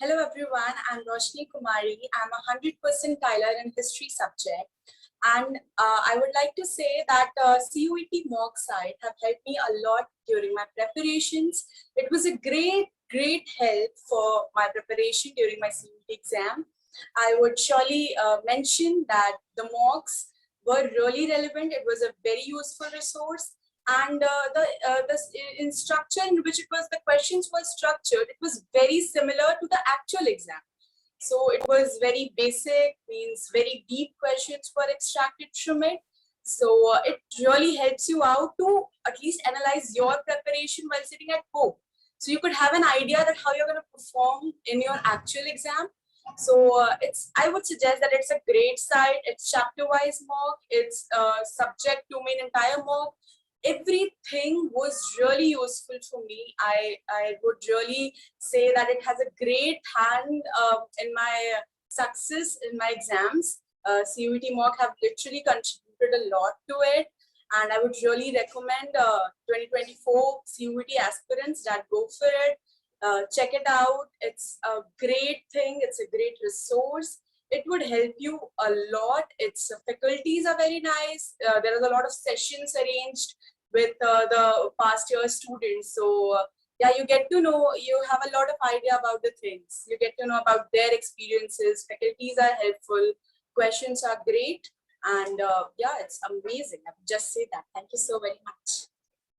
Hello everyone, I'm Roshni Kumari. I'm a 100% Tyler in history subject. And I would like to say that CUET Mock site have helped me a lot during my preparations. It was a great help for my preparation during my CUET exam. I would surely mention that the mocks were really relevant. It was a very useful resource. And in structure in which the questions were structured, it was very similar to the actual exam. So it was very basic, means very deep questions were extracted from it. So it really helps you out to at least analyze your preparation while sitting at home. So you could have an idea that how you're going to perform in your actual exam. So I would suggest that it's a great site. It's chapter-wise mock. It's subject domain entire mock. Everything was really useful for me. I would really say that it has a great hand in my success in my exams. CUET mock have literally contributed a lot to it. And I would really recommend 2024 CUET aspirants that go for it. Check it out. It's a great thing. It's a great resource. It would help you a lot. Its faculties are very nice. There is a lot of sessions arranged with the past year students. So yeah, you get to know, you have a lot of idea about the things. You get to know about their experiences. Faculties are helpful. Questions are great. And yeah, it's amazing. I would just say that. Thank you so very much.